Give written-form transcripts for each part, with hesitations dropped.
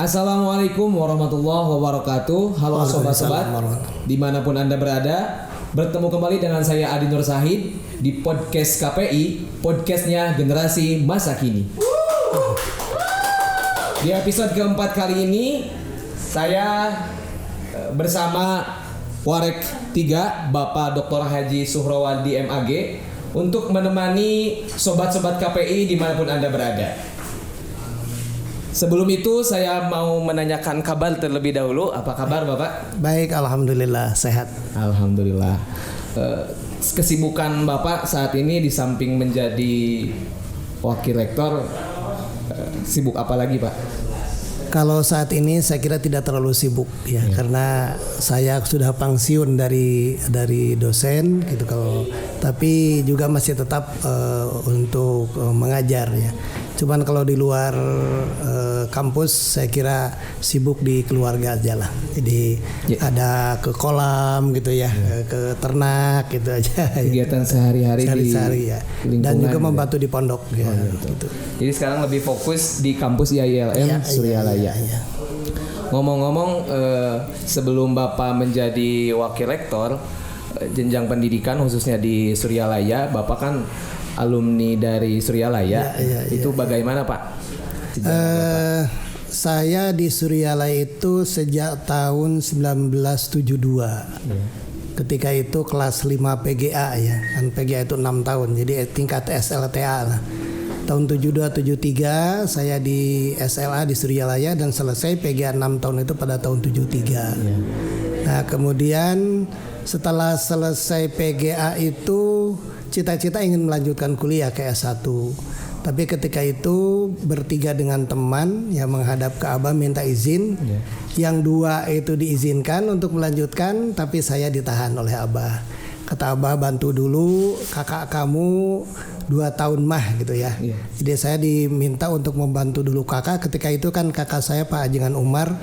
Assalamualaikum warahmatullahi wabarakatuh. Halo sobat-sobat, dimanapun Anda berada, bertemu kembali dengan saya Adi Nur Sahid di podcast KPI, podcastnya Generasi Masa Kini. Di episode keempat kali ini, saya bersama Warek 3, Bapak Dr. Haji Suhrawaldi MAG, untuk menemani sobat-sobat KPI dimanapun Anda berada. Sebelum itu saya mau menanyakan kabar terlebih dahulu. Apa kabar Bapak? Baik, alhamdulillah sehat. Alhamdulillah. Kesibukan Bapak saat ini di samping menjadi wakil rektor, sibuk apa lagi Pak? Kalau saat ini saya kira tidak terlalu sibuk ya, karena saya sudah pensiun dari dosen gitu. Tapi juga masih tetap untuk mengajar ya. Cuman kalau di luar kampus saya kira sibuk di keluarga aja lah. Jadi ada ke kolam gitu ya, ke ternak gitu aja. Kegiatan sehari-hari ya. Dan juga membantu di pondok ya, gitu. Jadi sekarang lebih fokus di kampus IAILM Suryalaya. Iya. Ngomong-ngomong, sebelum Bapak menjadi wakil rektor jenjang pendidikan khususnya di Suryalaya, Bapak kan alumni dari Suryalaya. Itu bagaimana Pak? Saya di Suryalaya itu sejak tahun 1972. Ketika itu kelas 5 PGA ya. Kan PGA itu 6 tahun. Jadi tingkat SLTA lah. Tahun 72-73 saya di SLA di Suryalaya dan selesai PGA 6 tahun itu pada tahun 73. Nah, kemudian setelah selesai PGA itu cita-cita ingin melanjutkan kuliah ke S1. Tapi ketika itu bertiga dengan teman yang menghadap ke Abah minta izin. Yang dua itu diizinkan untuk melanjutkan, tapi saya ditahan oleh Abah. Kata Abah, bantu dulu kakak kamu 2 tahun mah gitu ya. Jadi saya diminta untuk membantu dulu kakak. Ketika itu kan kakak saya Pak Ajengan Umar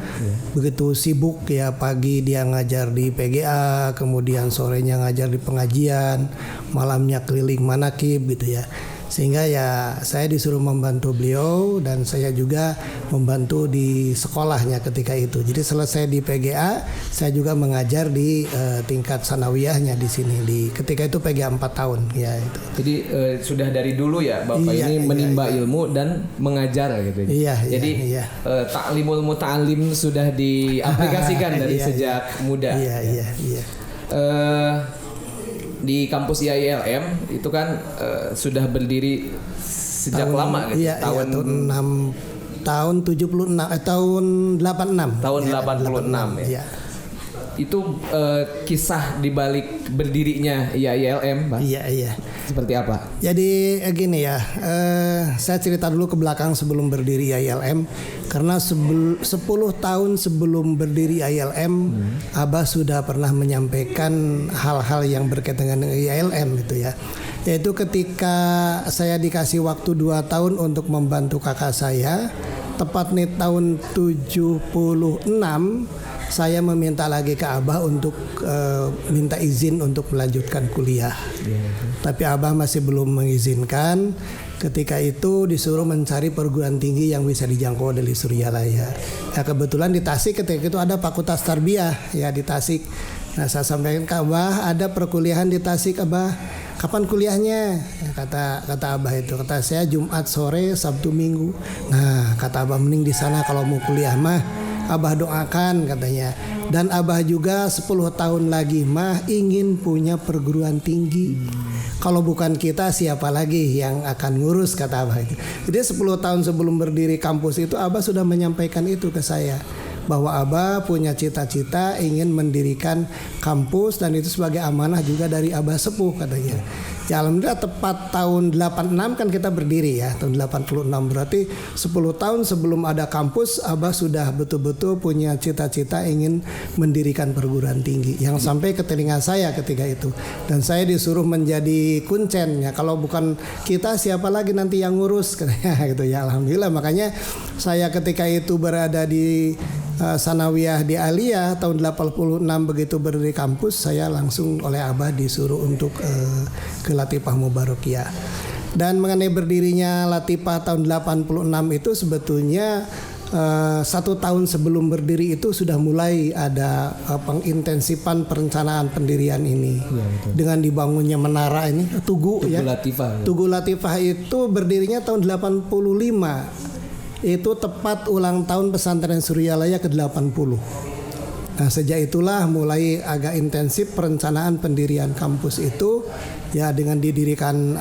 begitu sibuk ya, pagi dia ngajar di PGA, kemudian sorenya ngajar di pengajian, malamnya keliling manakib gitu ya. Sehingga ya saya disuruh membantu beliau dan saya juga membantu di sekolahnya ketika itu. Jadi selesai di PGA, saya juga mengajar di tingkat sanawiyahnya di sini. Ketika itu PGA 4 tahun ya itu. Jadi sudah dari dulu ya Bapak ini menimba ilmu dan mengajar gitu. Jadi taklimul muta'alim sudah diaplikasikan dari sejak muda. Iya. Di kampus IAILM itu kan sudah berdiri sejak lama gitu. Tahun 76 tahun 86. Tahun 86 ya. Itu kisah dibalik berdirinya IAILM, Pak. Iya. Seperti apa? Jadi gini ya, saya cerita dulu ke belakang sebelum berdiri IAILM. Karena 10 tahun sebelum berdiri IAILM, Abah sudah pernah menyampaikan hal-hal yang berkaitan dengan IAILM gitu ya. Yaitu ketika saya dikasih waktu 2 tahun untuk membantu kakak saya, tepat nih tahun 76, saya meminta lagi ke Abah untuk minta izin untuk melanjutkan kuliah. Tapi Abah masih belum mengizinkan. Ketika itu disuruh mencari perguruan tinggi yang bisa dijangkau dari Suryalaya. Ya kebetulan di Tasik ketika itu ada Fakultas Tarbiyah ya di Tasik. Nah saya sampaikan ke Abah, ada perkuliahan di Tasik Abah. Kapan kuliahnya? Ya, kata Abah itu. Kata saya Jumat sore, Sabtu Minggu. Nah kata Abah, mending di sana kalau mau kuliah mah Abah doakan katanya. Dan Abah juga 10 tahun lagi mah ingin punya perguruan tinggi. Kalau bukan kita siapa lagi yang akan ngurus, kata Abah itu. Jadi 10 tahun sebelum berdiri kampus itu Abah sudah menyampaikan itu ke saya. Bahwa Abah punya cita-cita ingin mendirikan kampus dan itu sebagai amanah juga dari Abah Sepuh katanya. Ya alhamdulillah tepat tahun 86 kan kita berdiri ya, tahun 86 berarti 10 tahun sebelum ada kampus Abah sudah betul-betul punya cita-cita ingin mendirikan perguruan tinggi yang sampai ke telinga saya ketika itu. Dan saya disuruh menjadi kuncen ya, kalau bukan kita siapa lagi nanti yang ngurus katanya gitu ya. Alhamdulillah makanya saya ketika itu berada di sanawiyah di Aliyah tahun 86 begitu berdiri kampus, saya langsung oleh Abah disuruh untuk ke Latifah Mubarakiyah. Dan mengenai berdirinya Latifah tahun 86 itu sebetulnya 1 tahun sebelum berdiri itu sudah mulai ada pengintensifan perencanaan pendirian ini dengan dibangunnya menara ini Tugu ya. Latifah. Tugu Latifah itu berdirinya tahun 85. Itu tepat ulang tahun pesantren Suryalaya ke-80. Nah, sejak itulah mulai agak intensif perencanaan pendirian kampus itu ya, dengan didirikan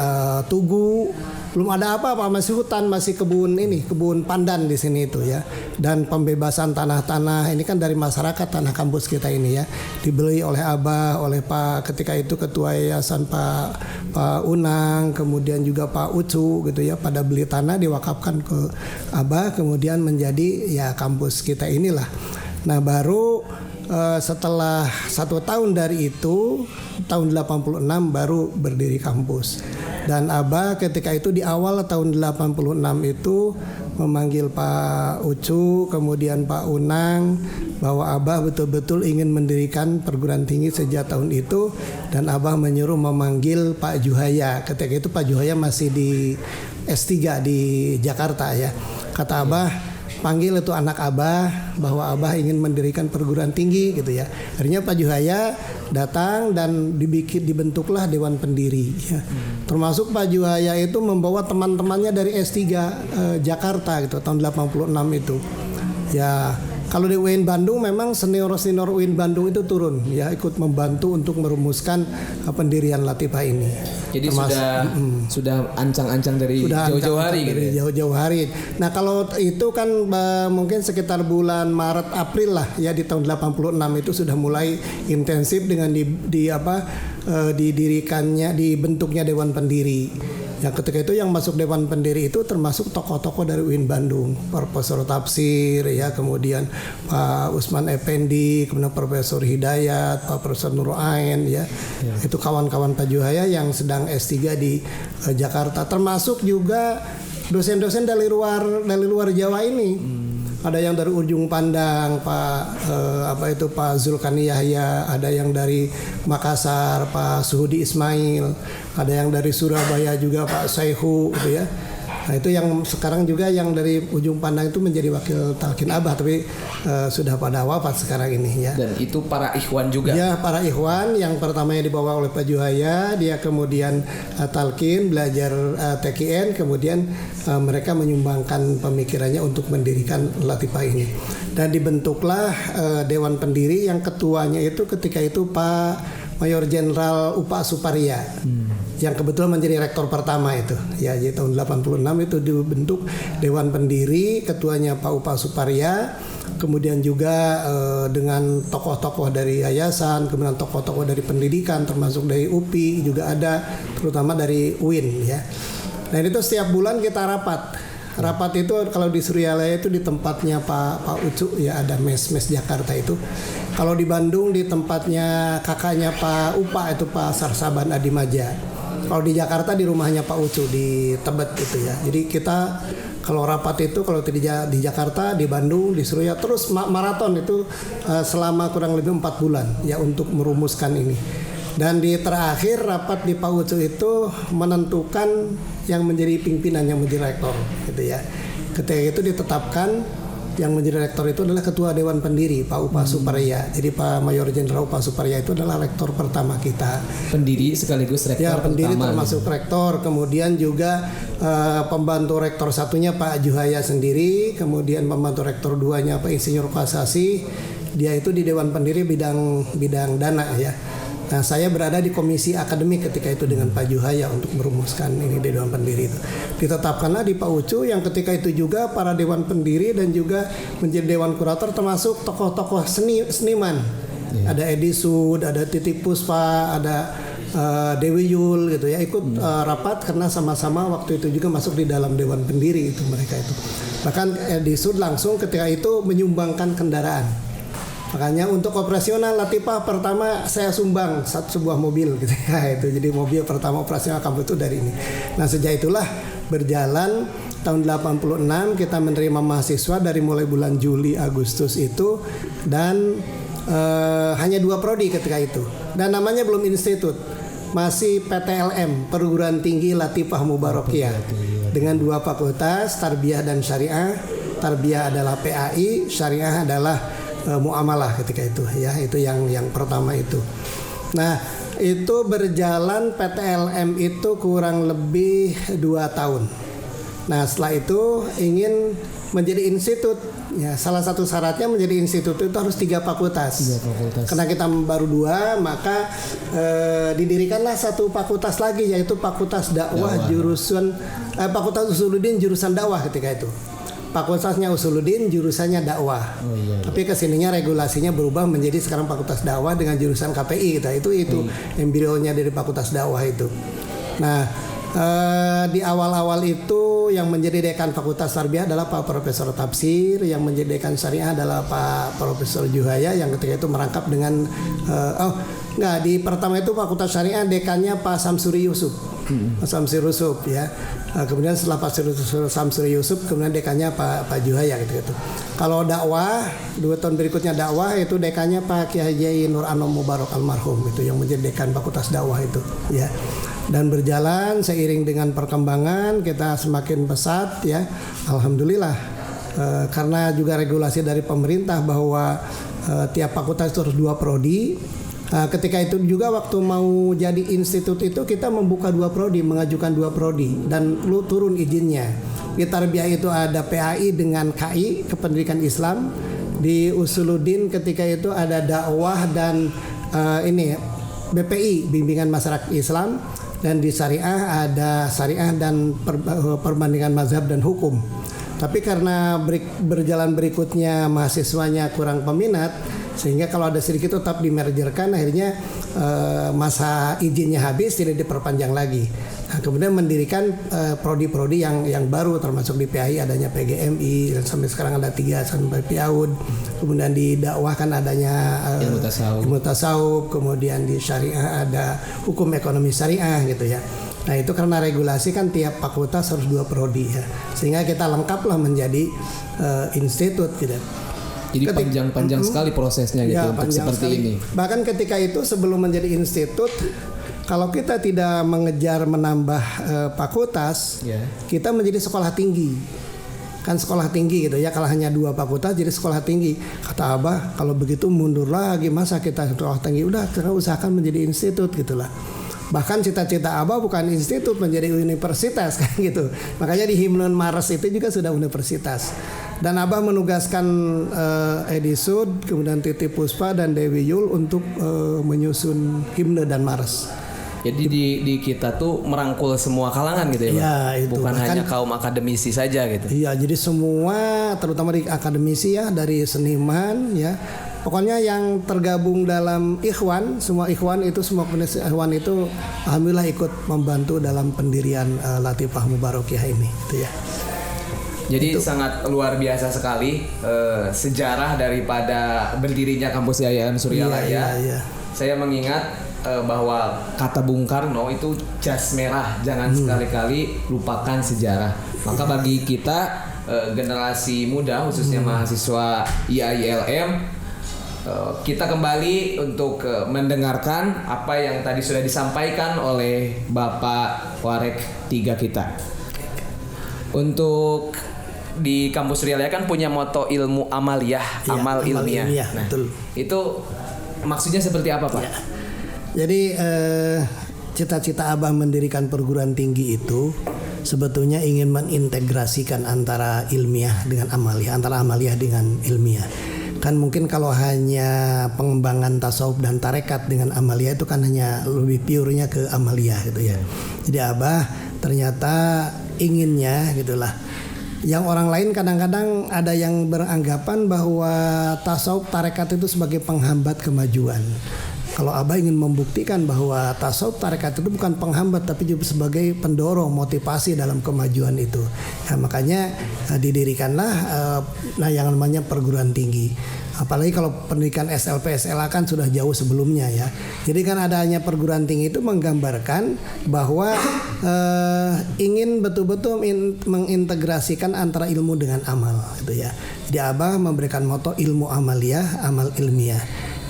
tugu. Belum ada apa-apa, masih hutan, masih kebun pandan di sini itu ya. Dan pembebasan tanah-tanah ini kan dari masyarakat, tanah kampus kita ini ya. Dibeli oleh Abah, oleh Pak ketika itu ketua yayasan Pak Unang, kemudian juga Pak Ucu gitu ya, pada beli tanah diwakafkan ke Abah, kemudian menjadi ya kampus kita inilah. Nah, baru setelah 1 tahun dari itu, tahun 86 baru berdiri kampus. Dan Abah ketika itu di awal tahun 86 itu memanggil Pak Ucu, kemudian Pak Unang, bahwa Abah betul-betul ingin mendirikan perguruan tinggi sejak tahun itu. Dan Abah menyuruh memanggil Pak Juhaya. Ketika itu Pak Juhaya masih di S3 di Jakarta ya. Kata Abah, panggil itu anak Abah, bahwa Abah ingin mendirikan perguruan tinggi gitu ya. Akhirnya Pak Juhaya datang dan dibentuklah Dewan Pendiri ya. Termasuk Pak Juhaya itu membawa teman-temannya dari S3 Jakarta gitu tahun 86 itu. Ya, kalau di UIN Bandung memang senior-senior UIN Bandung itu turun ya, ikut membantu untuk merumuskan pendirian Latifah ini. Jadi sudah ancang-ancang dari jauh-jauh hari gitu. Dari jauh-jauh hari. Nah, kalau itu kan mungkin sekitar bulan Maret April lah ya, di tahun 86 itu sudah mulai intensif dengan didirikannya, dibentuknya Dewan Pendiri. Yang ketika itu yang masuk Dewan Pendiri itu termasuk tokoh-tokoh dari UIN Bandung, Profesor Tafsir ya, kemudian Pak Usman Effendi, kemudian Profesor Hidayat, Pak Profesor Nur Ain ya. Itu kawan-kawan Pak Juhaya yang sedang S3 di Jakarta, termasuk juga dosen-dosen dari luar Jawa ini. Ada yang dari Ujung Pandang, Pak Zulkarni Yahya, ada yang dari Makassar, Pak Suhudi Ismail, ada yang dari Surabaya juga Pak Saihu gitu ya. Nah, itu yang sekarang juga yang dari Ujung Pandang itu menjadi wakil talqin Abah, tapi sudah pada wafat sekarang ini ya. Dan itu para ikhwan juga. Ya, para ikhwan yang pertamanya dibawa oleh Pak Juhaya, dia kemudian talqin, belajar TKN, kemudian mereka menyumbangkan pemikirannya untuk mendirikan Latifah ini. Dan dibentuklah Dewan Pendiri yang ketuanya itu ketika itu Pak Mayor Jenderal Upa Suparya, yang kebetulan menjadi rektor pertama itu ya. Jadi tahun 86 itu dibentuk Dewan Pendiri, ketuanya Pak Upa Suparya, kemudian juga dengan tokoh-tokoh dari yayasan, kemudian tokoh-tokoh dari pendidikan termasuk dari UPI juga ada, terutama dari UIN ya. Nah, itu setiap bulan kita rapat itu kalau di Suryalaya itu di tempatnya Pak Ucu ya, ada mes Jakarta itu. Kalau di Bandung di tempatnya kakaknya Pak Upa itu Pak Sarsaban Adimaja. Kalau di Jakarta di rumahnya Pak Ucu di Tebet itu ya. Jadi kita kalau rapat itu kalau di Jakarta, di Bandung, di Surya terus maraton itu selama kurang lebih 4 bulan ya untuk merumuskan ini. Dan di terakhir rapat di Pak Ucu itu menentukan yang menjadi pimpinan, yang menjadi rektor gitu ya. Ketika itu ditetapkan yang menjadi rektor itu adalah Ketua Dewan Pendiri Pak Upa Suparya. Jadi Pak Mayor Jenderal Upa Suparya itu adalah rektor pertama kita. Pendiri sekaligus rektor ya, pendiri pertama. Termasuk rektor. Kemudian juga pembantu rektor satunya Pak Juhaya sendiri. Kemudian pembantu rektor duanya Pak Insinyur Kasasi. Dia itu di Dewan Pendiri bidang dana ya. Nah, saya berada di komisi akademik ketika itu dengan Pak Juhaya untuk merumuskan ini di Dewan Pendiri itu. Ditetapkanlah di Pak Ucu yang ketika itu juga para Dewan Pendiri dan juga menjadi Dewan Kurator termasuk tokoh-tokoh seniman. Yeah. Ada Edi Sud, ada Titik Puspa, ada Dewi Yul gitu ya, ikut rapat karena sama-sama waktu itu juga masuk di dalam Dewan Pendiri itu mereka itu. Bahkan Edi Sud langsung ketika itu menyumbangkan kendaraan. Makanya untuk operasional Latifah pertama saya sumbang sebuah mobil gitu ya, itu jadi mobil pertama operasional kampus itu dari ini. Nah, sejak itulah berjalan tahun 86 kita menerima mahasiswa dari mulai bulan Juli Agustus itu, dan hanya 2 prodi ketika itu. Dan namanya belum institut, masih PTLM, Perguruan Tinggi Latifah Mubarakiyah, dengan 2 fakultas, Tarbiyah dan Syariah. tarbiyah adalah PAI, syariah adalah muamalah ketika itu ya. Itu yang pertama itu. Nah, itu berjalan PTLM itu kurang lebih 2 tahun. Nah, setelah itu ingin menjadi institut. Ya, salah satu syaratnya menjadi institut itu harus 3 fakultas. Karena kita baru 2, maka didirikanlah satu fakultas lagi, yaitu Fakultas Dakwah jurusan Fakultas Usuluddin jurusan dakwah ketika itu. Fakultasnya Usuluddin, jurusannya dakwah. Tapi kesininya regulasinya berubah menjadi sekarang Fakultas Dakwah dengan jurusan KPI gitu. Itu embrionya dari Fakultas Dakwah itu. Nah, di awal-awal itu yang menjadi dekan Fakultas Tarbiyah adalah Pak Profesor Tafsir, yang menjadi dekan Syariah adalah Pak Profesor Juhaya, yang ketika itu merangkap dengan di pertama itu Fakultas Syariah dekannya Pak Samsuri Yusuf. Pak Samsuri Yusuf ya. Kemudian setelah Pak Samsuri Yusuf kemudian dekannya Pak Juhaya gitu. Kalau dakwah 2 tahun berikutnya dakwah itu dekannya Pak Kiai Haji Nur Anom Mubarak almarhum, itu yang menjadi dekan Fakultas Dakwah itu ya. Dan berjalan seiring dengan perkembangan kita semakin pesat ya, alhamdulillah. Karena juga regulasi dari pemerintah bahwa tiap fakultas itu harus 2 prodi. Ketika itu juga waktu mau jadi institut itu kita membuka 2 prodi, mengajukan 2 prodi dan lu turun izinnya. Di Tarbiyah itu ada PAI dengan KI, Kependidikan Islam. Di Usuluddin ketika itu ada dakwah dan BPI, Bimbingan Masyarakat Islam. Dan di Syariah ada Syariah dan perbandingan mazhab dan hukum. Tapi karena berjalan berikutnya mahasiswanya kurang peminat, sehingga kalau ada sedikit tetap dimergerkan, akhirnya masa izinnya habis, tidak diperpanjang lagi. Nah, kemudian mendirikan prodi-prodi yang baru, termasuk di PAI adanya PGMI, dan sampai sekarang ada 3 sampai PIAUD. Kemudian di dakwah kan adanya ilmu tasawuf, kemudian di syariah ada hukum ekonomi syariah gitu ya. Nah, itu karena regulasi kan tiap fakultas harus 2 prodi ya, sehingga kita lengkaplah menjadi institut gitu. Jadi panjang sekali prosesnya gitu ya, untuk seperti sekali. Ini. Bahkan ketika itu sebelum menjadi institut, kalau kita tidak mengejar menambah fakultas, kita menjadi sekolah tinggi. Kan sekolah tinggi gitu ya, kalau hanya 2 fakultas jadi sekolah tinggi. Kata Abah, kalau begitu mundur lagi, masa kita sekolah tinggi, udah kita usahakan menjadi institut gitulah. Bahkan cita-cita Abah bukan institut, menjadi universitas kan gitu. Makanya di Himnon Mars itu juga sudah universitas. Dan Abah menugaskan Edi Sud, kemudian Titi Puspa dan Dewi Yul untuk menyusun himne dan Mars. Jadi di kita tuh merangkul semua kalangan gitu ya, Pak? Ya, itu. Bukan hanya kaum akademisi saja gitu. Iya, jadi semua, terutama di akademisi ya, dari seniman ya. Pokoknya yang tergabung dalam Ikhwan, semua Ikhwan itu, semua penulis Ikhwan itu alhamdulillah ikut membantu dalam pendirian Latifah Mubarakiyah ini gitu ya. Jadi itu sangat luar biasa sekali sejarah daripada berdirinya Kampus Yayasan Suryalaya. Iya. Saya mengingat bahwa kata Bung Karno itu jas merah, jangan sekali-kali lupakan sejarah. Maka bagi kita generasi muda, khususnya mahasiswa IAILM, kita kembali untuk mendengarkan apa yang tadi sudah disampaikan oleh Bapak Warek 3 kita. Untuk di Kampus Suryalaya kan punya moto ilmu amaliyah, amal ilmiah. Nah, betul. Itu maksudnya seperti apa, Pak? Ya. Jadi cita-cita Abah mendirikan perguruan tinggi itu sebetulnya ingin mengintegrasikan antara ilmiah dengan amaliyah, antara amaliyah dengan ilmiah. Kan mungkin kalau hanya pengembangan tasawuf dan tarekat dengan amaliyah itu kan hanya lebih purenya ke amaliyah gitu ya. Jadi Abah ternyata inginnya gitulah. Yang orang lain kadang-kadang ada yang beranggapan bahwa tasawuf tarekat itu sebagai penghambat kemajuan. Kalau Abah ingin membuktikan bahwa tasawuf tarekat itu bukan penghambat tapi juga sebagai pendorong, motivasi dalam kemajuan itu. Ya, makanya didirikanlah yang namanya perguruan tinggi. Apalagi kalau pendidikan SLP, SLA kan sudah jauh sebelumnya ya. Jadi kan adanya perguruan tinggi itu menggambarkan bahwa ingin betul-betul mengintegrasikan antara ilmu dengan amal gitu ya. Jadi Abah memberikan moto ilmu amaliyah, amal ilmiah.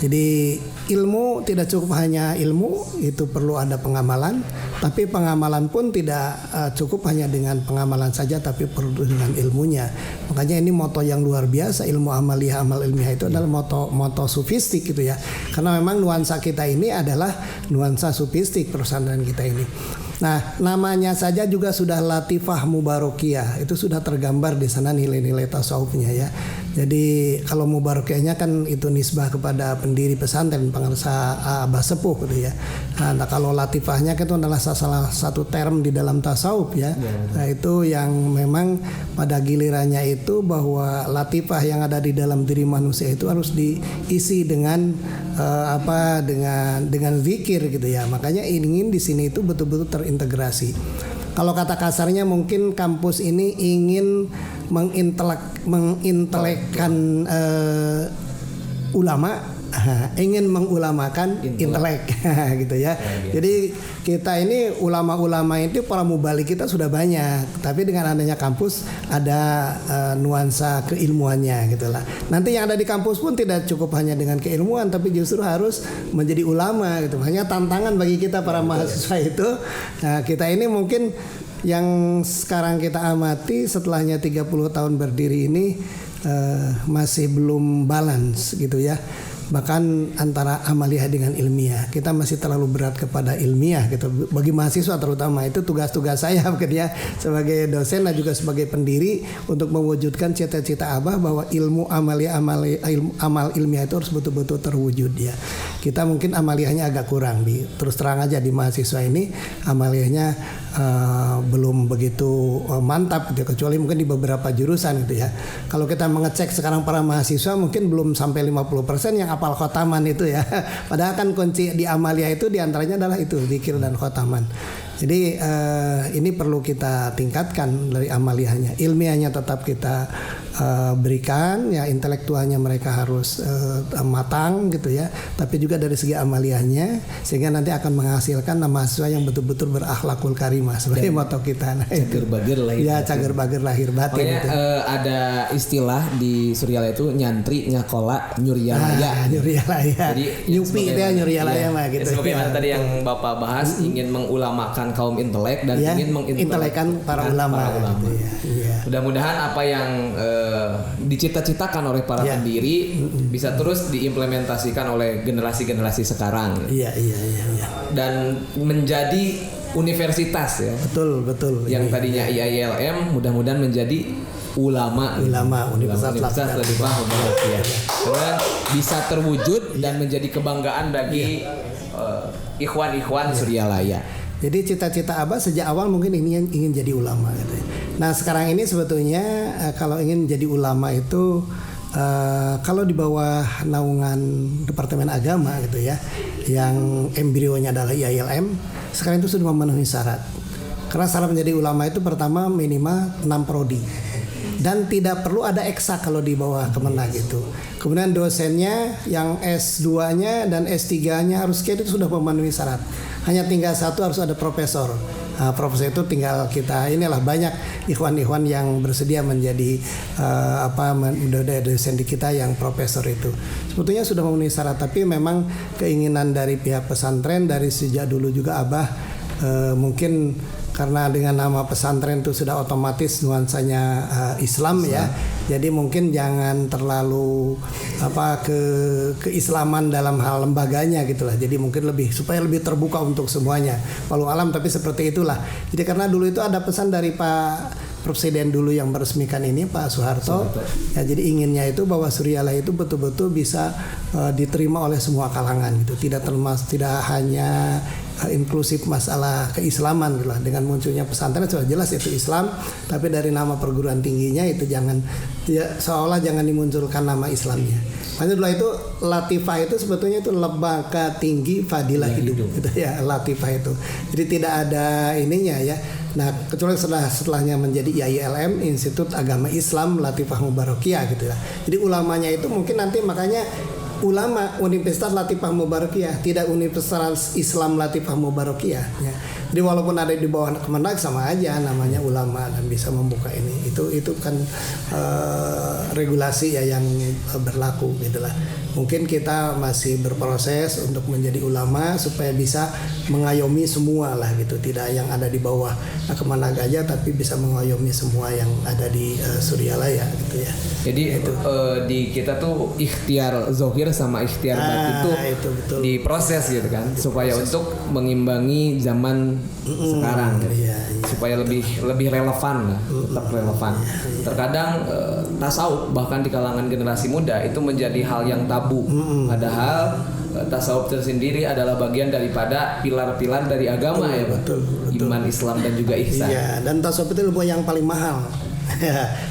Jadi ilmu tidak cukup hanya ilmu, itu perlu ada pengamalan. Tapi pengamalan pun tidak cukup hanya dengan pengamalan saja, tapi perlu dengan ilmunya. Makanya ini moto yang luar biasa, ilmu amaliyah amal ilmiah itu adalah moto sufistik gitu ya. Karena memang nuansa kita ini adalah nuansa sufistik pesantren kita ini. Nah, namanya saja juga sudah Latifah Mubarakiyah. Itu sudah tergambar di sana nilai-nilai tasawufnya ya. Jadi kalau Mubarakiyahnya kan itu nisbah kepada pendiri pesantren, pengarsa Abah Sepuh gitu ya. Nah, kalau Latifahnya kan itu adalah salah satu term di dalam tasawuf ya. Nah, itu yang memang pada gilirannya itu bahwa latifah yang ada di dalam diri manusia itu harus diisi dengan dengan zikir gitu ya. Makanya ingin di sini itu betul-betul terintegrasi. Kalau kata kasarnya mungkin kampus ini ingin mengintelekkan ulama, ingin mengulamakan intelek gitu ya. Jadi kita ini ulama-ulama itu para mubalik kita sudah banyak, tapi dengan adanya kampus ada nuansa keilmuannya gitulah. Nanti yang ada di kampus pun tidak cukup hanya dengan keilmuan, tapi justru harus menjadi ulama gitu. Hanya tantangan bagi kita para mahasiswa itu. Nah, kita ini mungkin yang sekarang kita amati setelahnya 30 tahun berdiri ini masih belum balance gitu ya. Bahkan antara amaliyah dengan ilmiah, kita masih terlalu berat kepada ilmiah gitu. Bagi mahasiswa terutama itu tugas-tugas saya mungkin ya sebagai dosen dan juga sebagai pendiri untuk mewujudkan cita-cita Abah bahwa ilmu amaliyah amal ilmiah itu harus betul-betul terwujud ya. Kita mungkin amaliyahnya agak kurang terus terang aja di mahasiswa ini amaliyahnya belum begitu mantap gitu, kecuali mungkin di beberapa jurusan gitu ya. Kalau kita mengecek sekarang para mahasiswa mungkin belum sampai 50% yang hafal khotaman itu ya. Padahal kan kunci di amaliyah itu diantaranya adalah itu zikir dan khotaman. Jadi ini perlu kita tingkatkan dari amaliyahnya. Ilmiahnya tetap kita berikan ya, intelektualnya mereka harus matang gitu ya. Tapi juga dari segi amaliyahnya sehingga nanti akan menghasilkan mahasiswa yang betul-betul berakhlakul karimah sebagai moto kita. Nah, cager bager lahir. Ya, cager bager lahir batin. Makanya gitu. Ada istilah di Suryalaya itu nyantri nyakola nyuryalaya. Nyuryalaya. Jadi nyupi itu ya nyuryalaya mah gitu. Sebagaimana tadi yang Bapak bahas ingin mengulamakan kaum intelek dan ingin mengintelekkan para ulama. Gitu ya. Mudah-mudahan apa yang dicita-citakan oleh para pendiri bisa terus diimplementasikan oleh generasi-generasi sekarang. Iya. Dan menjadi universitas ya. Betul. Yang tadinya IAILM mudah-mudahan menjadi ulama Universitas Latifah Mubarakiyah. Kemudian bisa terwujud dan menjadi kebanggaan bagi ikhwan-ikhwan Suryalaya. Jadi cita-cita Abah sejak awal mungkin ingin jadi ulama gitu. Nah, sekarang ini sebetulnya kalau ingin jadi ulama itu kalau di bawah naungan Departemen Agama gitu ya, yang embrionya adalah IAILM, sekarang itu sudah memenuhi syarat. Karena syarat menjadi ulama itu pertama minimal 6 prodi. Dan tidak perlu ada eksak kalau di bawah Kemenag gitu. Kemudian dosennya yang S2-nya dan S3-nya harus itu sudah memenuhi syarat. Hanya tinggal satu harus ada profesor. Nah, profesor itu tinggal kita inilah banyak ikhwan-ikhwan yang bersedia menjadi dosen di kita yang profesor itu. Sebetulnya sudah memenuhi syarat, tapi memang keinginan dari pihak pesantren dari sejak dulu juga Abah mungkin karena dengan nama pesantren itu sudah otomatis nuansanya Islam ya. Jadi mungkin jangan terlalu keislaman dalam hal lembaganya gitulah. Jadi mungkin supaya lebih terbuka untuk semuanya. Walau alam tapi seperti itulah. Jadi karena dulu itu ada pesan dari Pak Presiden dulu yang meresmikan ini Pak Soeharto. Ya, jadi inginnya itu bahwa Suryalaya itu betul-betul bisa diterima oleh semua kalangan gitu. Tidak hanya inklusif masalah keislaman gitu lah. Dengan munculnya pesantren sudah jelas itu Islam, tapi dari nama perguruan tingginya itu seolah jangan dimunculkan nama Islamnya. Makanya dulu itu Latifah itu sebetulnya itu lembaga tinggi fadilah hidup gitu ya, Latifah itu. Jadi tidak ada ininya ya. Nah, kecuali setelahnya menjadi IAILM, Institut Agama Islam Latifah Mubarakiyah gitu ya. Jadi ulamanya itu mungkin nanti makanya ulama Universitas Latifah Mubarakiyah, tidak Universitas Islam Latifah Mubarakiyah ya. Jadi walaupun ada di bawah Kemenag sama aja namanya ulama dan bisa membuka ini. Itu kan regulasi ya yang berlaku gitulah. Mungkin kita masih berproses untuk menjadi ulama supaya bisa mengayomi semua lah gitu. Tidak yang ada di bawah Kemenag aja tapi bisa mengayomi semua yang ada di Suryalaya gitu ya. Jadi di kita tuh ikhtiar zohir sama ikhtiar batin itu betul. diproses gitu kan supaya untuk mengimbangi zaman sekarang iya, supaya lebih relevan lah, tetap relevan. Terkadang tasawuf bahkan di kalangan generasi muda itu menjadi hal yang tabu. Padahal tasawuf tersendiri adalah bagian daripada pilar-pilar dari agama ya, betul. Iman, Islam dan juga ihsan. Iya, dan tasawuf itu ilmu yang paling mahal.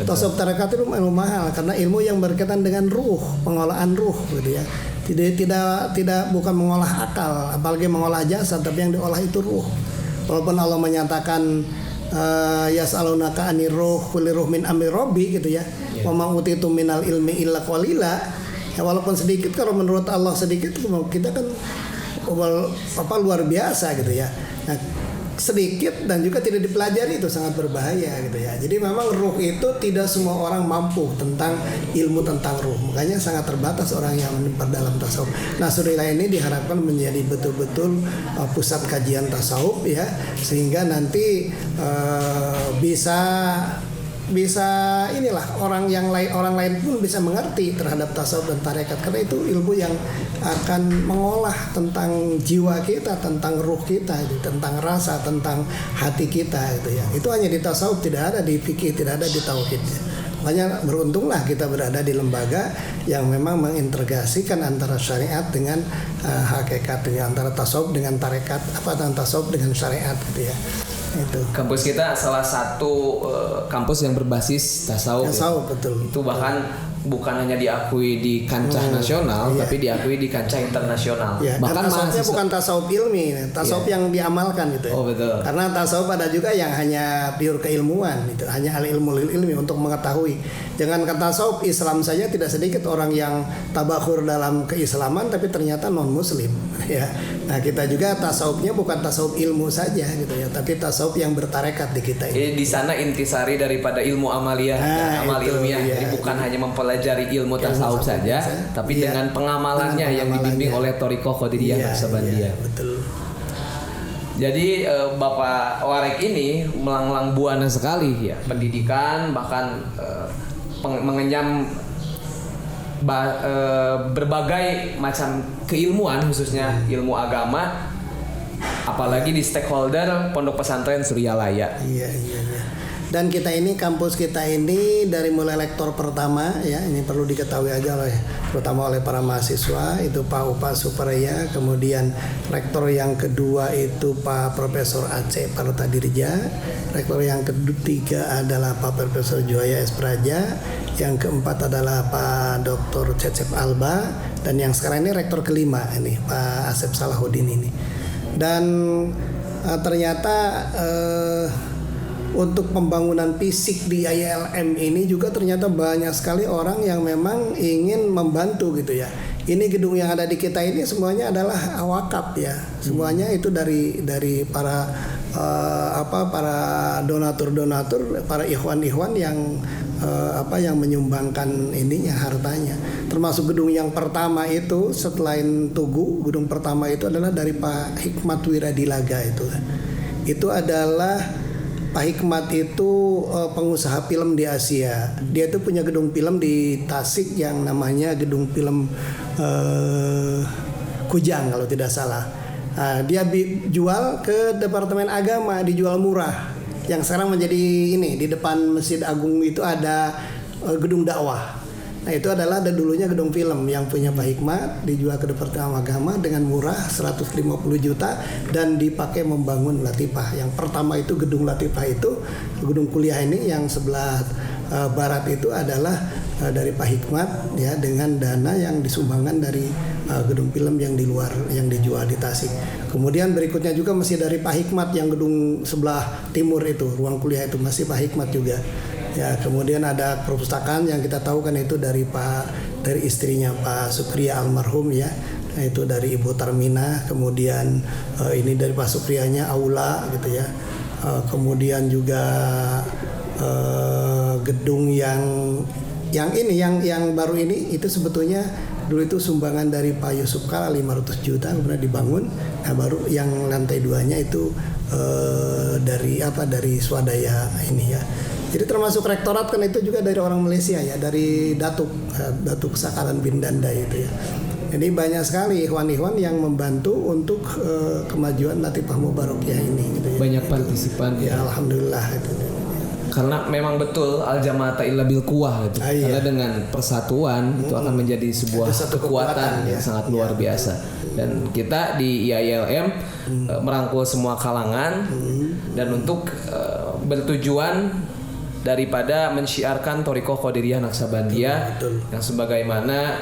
Tasawuf tarekat itu ilmu mahal karena ilmu yang berkaitan dengan ruh, pengolahan ruh gitu ya. Tidak bukan mengolah akal, apalagi mengolah jasad, tapi yang diolah itu ruh. Walaupun Allah menyatakan yas'alunaka anir ruh kulli ruh min amri rabbi gitu ya. Wa ma utitu minal ilmi illa qalila. Ya walaupun sedikit, kalau menurut Allah sedikit, kita kan luar biasa gitu ya. Nah, sedikit dan juga tidak dipelajari itu sangat berbahaya gitu ya. Jadi memang ruh itu tidak semua orang mampu tentang ilmu tentang ruh. Makanya sangat terbatas orang yang dalam tasawuf. Nah, Suryalaya ini diharapkan menjadi betul-betul pusat kajian tasawuf ya, sehingga nanti bisa inilah orang lain pun bisa mengerti terhadap tasawuf dan tarekat, karena itu ilmu yang akan mengolah tentang jiwa kita, tentang ruh kita, tentang rasa, tentang hati kita gitu ya. Itu hanya di tasawuf, tidak ada di fikih, tidak ada di tauhid. Makanya beruntunglah kita berada di lembaga yang memang mengintegrasikan antara syariat dengan hakikat, antara tasawuf dengan tarekat, dengan tasawuf dengan syariat gitu ya. Itu. Kampus kita salah satu kampus yang berbasis tasawuf. Tasawuf betul. Itu bahkan bukan hanya diakui di kancah nasional, tapi diakui di kancah internasional. Ya, bahkan tasawufnya bukan tasawuf ilmi, tasawuf yang diamalkan gitu ya. Oh betul. Karena tasawuf ada juga yang hanya pure keilmuan, gitu, hanya al ilmu lil ilmi untuk mengetahui. Jangan kata tasawuf, Islam saja tidak sedikit orang yang tabakhur dalam keislaman tapi ternyata non muslim. Ya, nah kita juga tasawufnya bukan tasawuf ilmu saja gitu ya, tapi tasawuf yang bertarekat di kita ini. Di sana intisari daripada ilmu amaliyah, amal ilmiah. Jadi bukan hanya mempelajari ilmu tasawuf saja, tapi dengan pengamalannya yang dibimbing oleh Thariqah Qadiriyah Naqsabandiyah. Betul. Jadi Bapak Warek ini melanglang buana sekali ya, pendidikan bahkan mengenyam berbagai macam keilmuan, khususnya ilmu agama, apalagi di stakeholder Pondok Pesantren Suryalaya. Iya. Dan kita ini, kampus kita ini dari mulai lektor pertama ya, ini perlu diketahui aja terutama oleh para mahasiswa itu Pak Upa Suparaya, kemudian rektor yang kedua itu Pak Profesor Aceh Partadirja, rektor yang ketiga adalah Pak Profesor Joya S. Praja, yang keempat adalah Pak Dr. Cecep Alba, dan yang sekarang ini rektor kelima ini Pak Asep Salahuddin ini. Dan ternyata untuk pembangunan fisik di ILM ini juga ternyata banyak sekali orang yang memang ingin membantu gitu ya. Ini gedung yang ada di kita ini semuanya adalah wakaf ya. Semuanya itu dari para para donatur, para ikhwan yang yang menyumbangkan ininya, hartanya. Termasuk gedung yang pertama itu setelah Tugu, gedung pertama itu adalah dari Pak Hikmat Wiradilaga itu. Itu adalah Pak Hikmat itu pengusaha film di Asia. Dia itu punya gedung film di Tasik yang namanya gedung film Kujang kalau tidak salah. Dia jual ke Departemen Agama, dijual murah. Yang sekarang menjadi ini, di depan Masjid Agung itu ada gedung dakwah. Nah itu adalah dulunya gedung film yang punya Pak Hikmat, dijual ke Departemen Agama dengan murah 150 juta dan dipakai membangun Latifah. Yang pertama itu gedung Latifah itu, gedung kuliah ini yang sebelah barat itu adalah dari Pak Hikmat ya, dengan dana yang disumbangkan dari gedung film yang di luar yang dijual di Tasik. Kemudian berikutnya juga masih dari Pak Hikmat yang gedung sebelah timur itu, ruang kuliah itu masih Pak Hikmat juga. Ya, kemudian ada perpustakaan yang kita tahu kan itu dari istrinya Pak Sukriya almarhum ya. itu dari Ibu Tarmina, kemudian ini dari Pak Supriyanya Aula gitu ya. Kemudian juga gedung yang baru ini itu sebetulnya dulu itu sumbangan dari Pak Yusuf Kala 500 juta kemudian dibangun. Nah baru yang lantai 2-nya itu dari swadaya ini ya. Jadi termasuk rektorat kan itu juga dari orang Malaysia ya, dari Datuk Sakalan bin Danda itu ya. Jadi banyak sekali ikhwan-ikhwan yang membantu untuk kemajuan Latifah Mubarakiyah ini gitu ya. Banyak partisipan ya. Alhamdulillah itu. Karena memang betul al jamaata illa bil quwah gitu. Karena dengan persatuan itu akan menjadi sebuah kekuatan yang sangat luar biasa. Dan kita di IAILM merangkul semua kalangan dan untuk bertujuan daripada mensyiarkan Thariqah Qadiriyah Naksabandiyah yang sebagaimana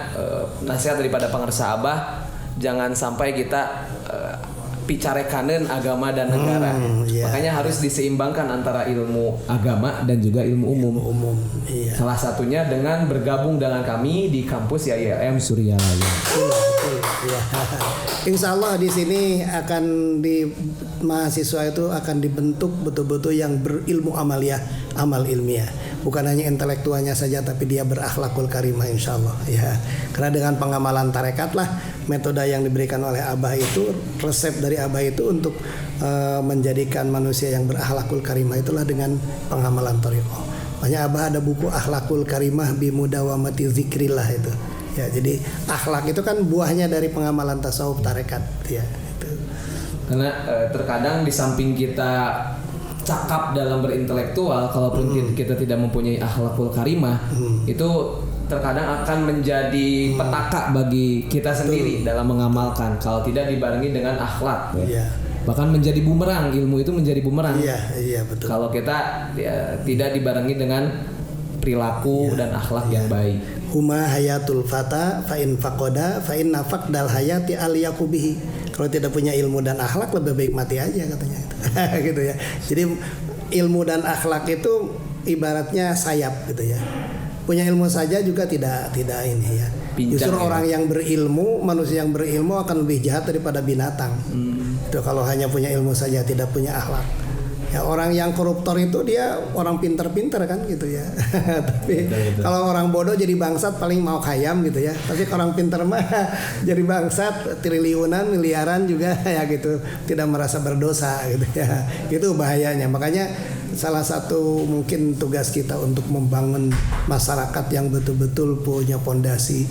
nasihat daripada pangarsa Abah, jangan sampai kita picarekaneun agama dan negara. Makanya harus diseimbangkan antara ilmu agama dan juga ilmu umum. Salah satunya dengan bergabung dengan kami di kampus IAILM Suryalaya. Insya Allah di sini akan di mahasiswa itu akan dibentuk betul-betul yang berilmu amaliyah, amal ilmiah. Bukan hanya intelektualnya saja, tapi dia berakhlakul karimah insya Allah ya. Karena dengan pengamalan tarekat lah metode yang diberikan oleh Abah itu, resep dari Abah itu untuk menjadikan manusia yang berakhlakul karimah itulah dengan pengamalan thariqah. Makanya Abah ada buku Akhlakul Karimah bi Mudawamati Zikrillah itu. Ya, jadi akhlak itu kan buahnya dari pengamalan tasawuf tarekat ya itu. Karena terkadang di samping kita cakap dalam berintelektual, kalaupun kita tidak mempunyai akhlakul karimah, itu terkadang akan menjadi petaka bagi kita sendiri dalam mengamalkan kalau tidak dibarengi dengan akhlak. Ya. Bahkan menjadi bumerang, ilmu itu menjadi bumerang. Iya betul. Kalau kita tidak dibarengi dengan perilaku dan akhlak yang baik. Huma hayatul fata fa in faqada fa in nafaq dal hayati aliyakubihi. Kalau tidak punya ilmu dan akhlak lebih baik mati aja katanya gitu ya. Jadi ilmu dan akhlak itu ibaratnya sayap gitu ya. Punya ilmu saja juga tidak ini ya. Justru orang yang berilmu, manusia yang berilmu akan lebih jahat daripada binatang. Itu kalau hanya punya ilmu saja tidak punya akhlak. Ya orang yang koruptor itu dia orang pinter-pinter kan gitu ya. Tapi kalau orang bodoh jadi bangsat paling mau khayam gitu ya. Tapi orang pinter mah jadi bangsat triliunan, miliaran juga ya gitu. Tidak merasa berdosa gitu ya. Itu bahayanya. Makanya salah satu mungkin tugas kita untuk membangun masyarakat yang betul-betul punya pondasi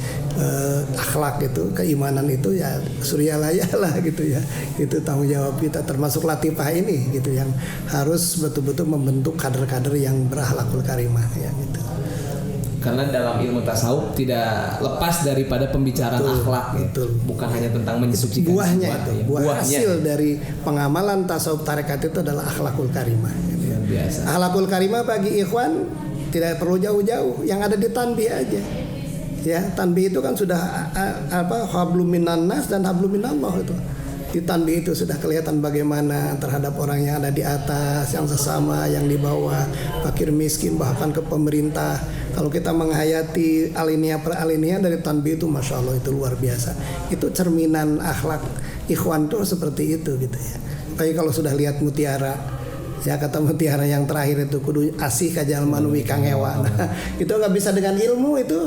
akhlak itu, keimanan itu ya Suryalaya lah gitu ya. Itu tanggung jawab kita termasuk Latifah ini gitu yang harus betul-betul membentuk kader-kader yang berakhlakul karimah ya gitu. Karena dalam ilmu tasawuf tidak lepas daripada pembicaraan akhlak ya. Bukan hanya tentang mensucikan buahnya sesuatu, itu. Buah hasil dari pengamalan tasawuf tarekat itu adalah akhlakul karimah. Biasa. Akhlakul karimah bagi ikhwan tidak perlu jauh-jauh, yang ada di tanbih aja. Ya, tanbih itu kan sudah hablum minan nas dan hablum minallah itu. Di tanbih itu sudah kelihatan bagaimana terhadap orang yang ada di atas, yang sesama, yang di bawah, fakir miskin, bahkan ke pemerintah. Kalau kita menghayati alinea per alinea dari tanbih itu, masya Allah itu luar biasa. Itu cerminan akhlak ikhwan tuh seperti itu gitu ya. Tapi kalau sudah lihat mutiara, ya kata mutiara yang terakhir itu kudu asih kajal manuwi kangewa. Nah, itu nggak bisa dengan ilmu itu.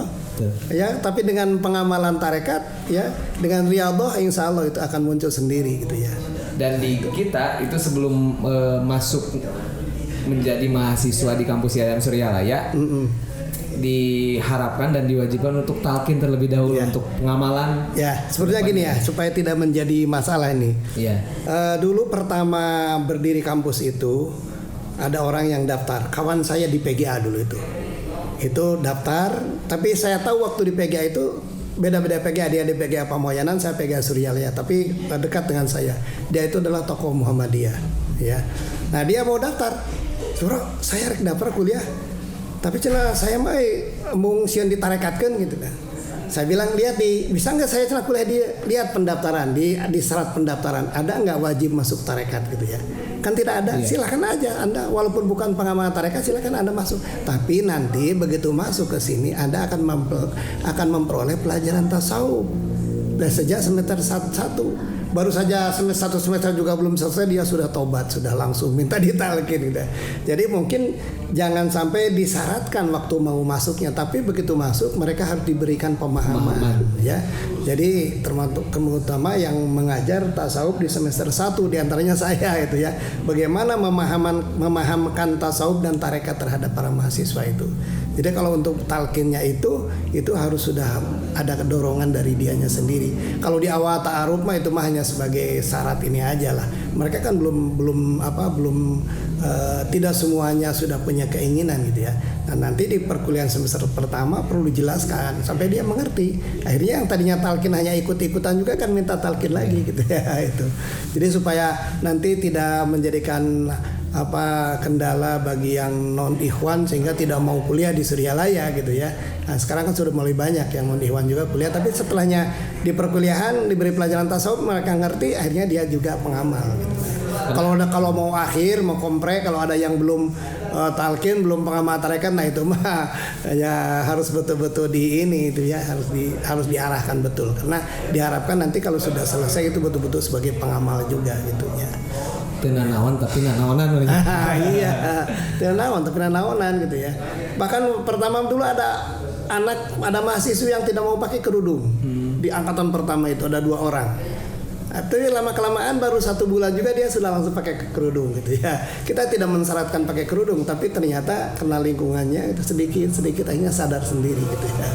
Ya, tapi dengan pengamalan tarekat ya, dengan riyadhah insya Allah itu akan muncul sendiri gitu ya. Dan di kita itu sebelum masuk menjadi mahasiswa di kampus IAILM Suryalaya, diharapkan dan diwajibkan untuk talqin terlebih dahulu untuk pengamalan. Ya, sepertinya gini ya, supaya tidak menjadi masalah ini. Iya. Dulu pertama berdiri kampus itu ada orang yang daftar, kawan saya di PGA dulu itu daftar, tapi saya tahu waktu di PGA itu beda-beda PGA, dia di PGA Pamoyanan, saya PGA Suryalaya, tapi dekat dengan saya. Dia itu adalah tokoh Muhammadiyah, ya. Nah dia mau daftar, suruh saya rek daftar kuliah, tapi cina saya mah mung sieun ditarekatkeun gitu kan. Saya bilang lihat bisa nggak saya cina kuliah lihat pendaftaran di syarat pendaftaran ada nggak wajib masuk tarekat gitu ya. Kan tidak ada, silakan aja Anda walaupun bukan pengamal tarekat silakan Anda masuk. Tapi nanti begitu masuk ke sini Anda akan memperoleh pelajaran tasawuf. Dan sejak semester 1 baru saja satu semester juga belum selesai dia sudah tobat, sudah langsung minta ditalkin gitu. Jadi mungkin jangan sampai disyaratkan waktu mau masuknya, tapi begitu masuk mereka harus diberikan pemahaman. Ya. Jadi terutama yang mengajar tasawuf di semester 1 diantaranya saya itu ya, bagaimana memahamkan tasawuf dan tarekat terhadap para mahasiswa itu. Jadi kalau untuk talkinnya itu harus sudah ada dorongan dari dianya sendiri. Kalau di awal ta'aruf mah itu mah hanya sebagai syarat ini aja lah. Mereka kan belum tidak semuanya sudah punya keinginan gitu ya. Nah, nanti di perkuliahan semester pertama perlu dijelaskan sampai dia mengerti. Akhirnya yang tadinya talkin hanya ikut-ikutan juga kan minta talkin lagi gitu ya itu. Jadi supaya nanti tidak menjadikan kendala bagi yang non ikhwan sehingga tidak mau kuliah di Suryalaya gitu ya. Nah, sekarang kan sudah mulai banyak yang non ikhwan juga kuliah, tapi setelahnya di perkuliahan diberi pelajaran tasawuf mereka ngerti, akhirnya dia juga pengamal gitu. Kalau mau akhir mau kompre, kalau ada yang belum talkin, belum pengamal tarekat, nah itu mah ya harus betul-betul di ini itu ya, harus diarahkan betul, karena diharapkan nanti kalau sudah selesai itu betul-betul sebagai pengamal juga gitu ya. Tenanawan tapi nanaonan. Iya, tenanawan tapi nanaonan gitu ya. Bahkan pertama dulu ada mahasiswa yang tidak mau pakai kerudung. Di angkatan pertama itu ada 2 orang. Tapi lama kelamaan baru 1 bulan juga dia sudah langsung pakai kerudung gitu ya. Kita tidak mensyaratkan pakai kerudung, tapi ternyata karena lingkungannya itu sedikit akhirnya sadar sendiri gitu ya.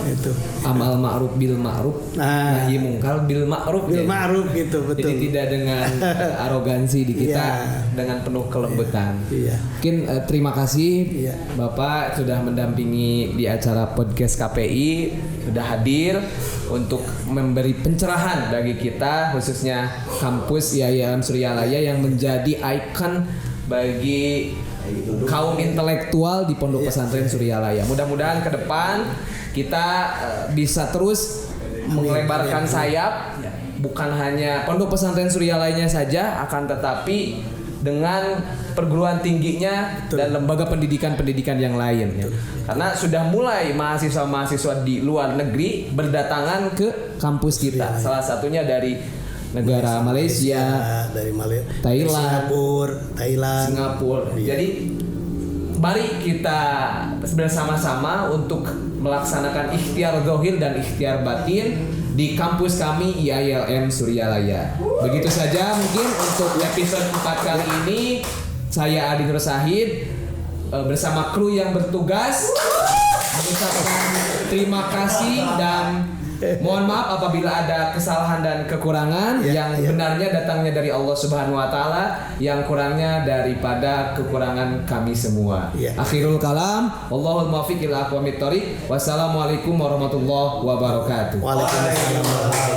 Itu Amal ma'ruf bil ma'ruf, nahi mungkar bil ma'ruf. Bil ma'ruf gitu, betul. Jadi tidak dengan arogansi di kita, dengan penuh kelembutan. Iya. Mungkin terima kasih Bapak sudah mendampingi di acara podcast KPI, sudah hadir untuk memberi pencerahan bagi kita, khususnya kampus IAIN Suryalaya yang menjadi ikon bagi kaum intelektual di Pondok Pesantren Suryalaya. Mudah-mudahan ke depan kita bisa terus melebarkan sayap, bukan hanya Pondok Pesantren Suryalayanya saja, akan tetapi dengan perguruan tingginya dan lembaga pendidikan yang lain ya. Karena sudah mulai mahasiswa-mahasiswa di luar negeri berdatangan ke kampus kita. Salah satunya dari negara Malaysia, dari Thailand, Singapura. Jadi mari kita bersama-sama untuk melaksanakan ikhtiar zahir dan ikhtiar batin di kampus kami IAIN Suryalaya. Begitu saja mungkin untuk episode 4 kali ini. Saya Adi Nur Syahid bersama kru yang bertugas mengucapkan terima kasih dan mohon maaf apabila ada kesalahan dan kekurangan. Yang benarnya datangnya dari Allah Subhanahu wa taala, yang kurangnya daripada kekurangan kami semua. Akhirul kalam, wallahul muwaffiq ila aqwamit thoriq. Wassalamualaikum warahmatullahi wabarakatuh. Waalaikumsalam.